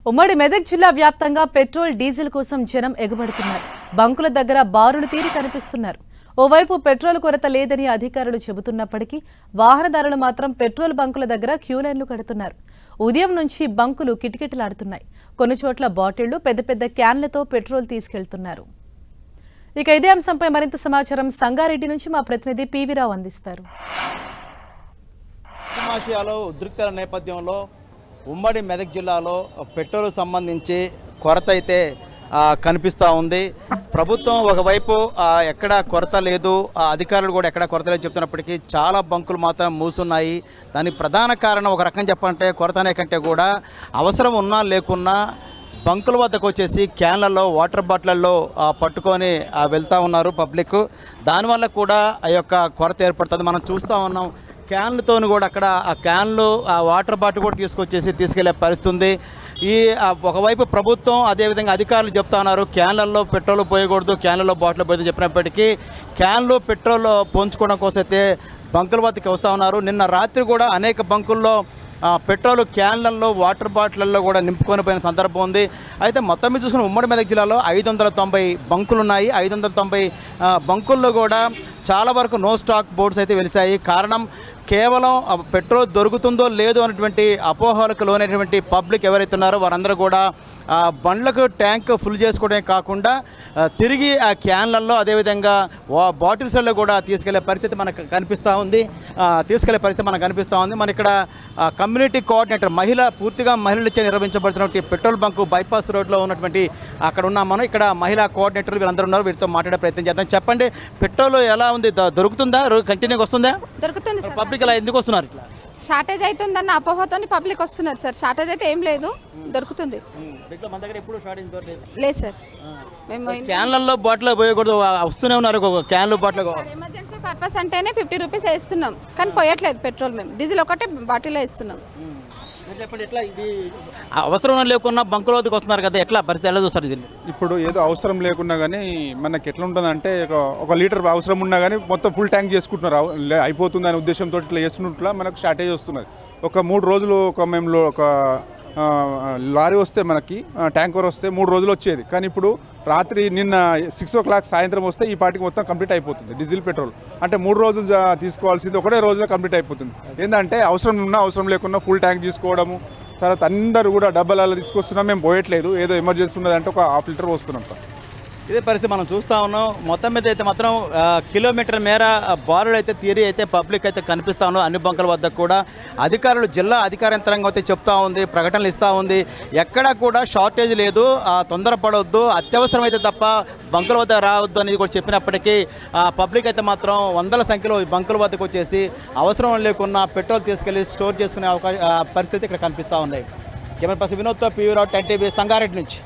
ఉమ్మడి మెదక్ జిల్లా వ్యాప్తంగా పెట్రోల్ డీజిల్ కోసం జనం ఎగబడుతున్నారు. బంకుల దగ్గర బారులు తీరి కనిపిస్తున్నారు. ఓవైపు పెట్రోల్ కొరత లేదని అధికారులు చెబుతున్నప్పటికీ వాహనదారులు మాత్రం పెట్రోల్ బంకుల దగ్గర క్యూలైన్లు కడుతున్నారు. ఉదయం నుంచి బంకులు కిటకిటలాడుతున్నాయి. కొన్ని చోట్ల బాటిళ్లు పెద్ద పెద్ద క్యాన్లతో పెట్రోల్ తీసుకెళ్తున్నారు. ఇక ఇదే అంశంపై మరింత సమాచారం సంగారెడ్డి నుంచి మా ప్రతినిధి పివి రావు అందిస్తారు. ఉద్రిక్తల నేపథ్యంలో ఉమ్మడి మెదక్ జిల్లాలో పెట్రోల్ సంబంధించి కొరత అయితే కనిపిస్తూ ఉంది. ప్రభుత్వం ఒకవైపు ఎక్కడ కొరత లేదు, అధికారులు కూడా ఎక్కడ కొరత లేదు చెప్తున్నప్పటికీ చాలా బంకులు మాత్రం మూసున్నాయి. దానికి ప్రధాన కారణం ఒక రకం చెప్పాలంటే కొరత అనే కంటే కూడా అవసరం ఉన్నా లేకున్నా బంకుల వద్దకు వచ్చేసి క్యాన్లలో వాటర్ బాటిళ్లలో పట్టుకొని వెళ్తూ ఉన్నారు పబ్లిక్. దానివల్ల కూడా ఆ యొక్క కొరత ఏర్పడుతుంది. మనం చూస్తూ ఉన్నాం క్యాన్లతో కూడా అక్కడ ఆ క్యాన్లు ఆ వాటర్ బాటిల్ కూడా తీసుకెళ్లే పరిస్థితి ఉంది. ఈ ఒకవైపు ప్రభుత్వం అదేవిధంగా అధికారులు చెప్తా ఉన్నారు క్యాన్లలో పెట్రోల్ పోయకూడదు, క్యాన్లలో బాటిల్ పోయదు చెప్పినప్పటికీ క్యాన్లు పెట్రోల్ పోంచుకోవడం కోసం అయితే బంకుల వద్దకు వస్తూ ఉన్నారు. నిన్న రాత్రి కూడా అనేక బంకుల్లో పెట్రోల్ క్యాన్లలో వాటర్ బాటిళ్లలో కూడా నింపుకొని పోయిన సందర్భం ఉంది. అయితే మొత్తం మీద చూసుకుని ఉమ్మడి మెదక్ జిల్లాలో 590 బంకులు ఉన్నాయి. 590 బంకుల్లో కూడా చాలా వరకు నో స్టాక్ బోర్డ్స్ అయితే వెలిసాయి. కారణం కేవలం పెట్రోల్ దొరుకుతుందో లేదో అనేటువంటి అపోహలకు లోనైనటువంటి పబ్లిక్ ఎవరైతే ఉన్నారో వారందరూ కూడా బండ్లకు ట్యాంక్ ఫుల్ చేసుకోవడమే కాకుండా తిరిగి ఆ క్యాన్లలో అదేవిధంగా బాటిల్స్లలో కూడా తీసుకెళ్లే పరిస్థితి మనకు కనిపిస్తూ ఉంది. మన ఇక్కడ కమ్యూనిటీ కోఆర్డినేటర్ పూర్తిగా మహిళలచే నిర్వహించబడుతున్నటువంటి పెట్రోల్ బంకు బైపాస్ రోడ్లో ఉన్నటువంటి అక్కడ ఉన్నాం మనం. ఇక్కడ మహిళా కోఆర్డినేటర్లు వీరందరూ ఉన్నారు. వీరితో మాట్లాడే ప్రయత్నం చేద్దాం. చెప్పండి, పెట్రోల్ ఎలా ఉంది, దొరుకుతుందా, కంటిన్యూగా వస్తుందా? దొరుకుతుంది. పబ్లిక్ ఇలా ఎందుకు వస్తున్నారు? ఇట్లా షార్టేజ్ అవుతుందన్న అపోహతో పబ్లిక్ వస్తున్నారు సార్. షార్టేజ్ అయితే ఏం లేదు, దొరుకుతుంది. మన దగ్గర ఎప్పుడు షార్టేజ్ దొరకలేదు. లేదు సార్, మేము క్యాన్లలో బాటిల్ పోయకూడదు, వస్తూనే ఉన్నారు క్యాన్లు బాటిల్. ఎమర్జెన్సీ పర్పస్ అంటేనే 50 రూపీస్ వేస్తున్నాం, కానీ పోయట్లేదు పెట్రోల్. మేము డీజిల్ ఒకటే బాటిల్ వేస్తున్నాం. ఎట్లా ఇది అవసరం లేకున్నా బంకుల వద్దకు వస్తున్నారు కదా, ఎట్లా పరిస్థితి ఎలా చూస్తారు? ఇది ఇప్పుడు ఏదో అవసరం లేకున్నా కానీ మనకి ఎట్లా ఉంటుందంటే ఒక లీటర్ అవసరం ఉన్నా కానీ మొత్తం ఫుల్ ట్యాంక్ చేసుకుంటున్నారు. అయిపోతుంది అనే ఉద్దేశంతో ఇట్లా చేస్తున్నట్లా మనకు షార్టేజ్ వస్తున్నది. ఒక 3 రోజులు మేము ఒక లారీ వస్తే మనకి ట్యాంకర్ వస్తే 3 రోజులు వచ్చేది. కానీ ఇప్పుడు రాత్రి నిన్న 6 o'clock సాయంత్రం వస్తే ఈ పార్టీకి మొత్తం కంప్లీట్ అయిపోతుంది డీజిల్ పెట్రోల్. అంటే 3 రోజులు తీసుకోవాల్సింది ఒకటే రోజులో కంప్లీట్ అయిపోతుంది. ఏంటంటే అవసరం ఉన్నా అవసరం లేకున్నా ఫుల్ ట్యాంక్ తీసుకోవడము. తర్వాత అందరూ కూడా డబ్బాలలో తీసుకొస్తున్నాం, మేము పోయట్లేదు. ఏదో ఎమర్జెన్సీ ఉన్నదంటే ఒక 1/2 లీటర్ వస్తున్నాం సార్. ఇదే పరిస్థితి మనం చూస్తూ ఉన్నాం. మొత్తం మీద అయితే మాత్రం కిలోమీటర్ మేర బారులు అయితే తీరి అయితే పబ్లిక్ అయితే కనిపిస్తూ ఉన్నాం. అన్ని బంకుల వద్ద కూడా అధికారులు, జిల్లా అధికార యంత్రాంగం అయితే చెప్తా ఉంది, ప్రకటనలు ఇస్తూ ఉంది. ఎక్కడా కూడా షార్టేజ్ లేదు, తొందరపడవద్దు, అత్యవసరం అయితే తప్ప బంకుల వద్ద రావద్దు అనేది కూడా చెప్పినప్పటికీ పబ్లిక్ అయితే మాత్రం వందల సంఖ్యలో బంకుల వద్దకు వచ్చేసి అవసరం లేకున్నా పెట్రోల్ తీసుకెళ్లి స్టోర్ చేసుకునే పరిస్థితి ఇక్కడ కనిపిస్తూ ఉన్నాయి. కెమెరా పర్సన్ వినోద్తో పివి రావు, 10 TV సంగారెడ్డి నుంచి.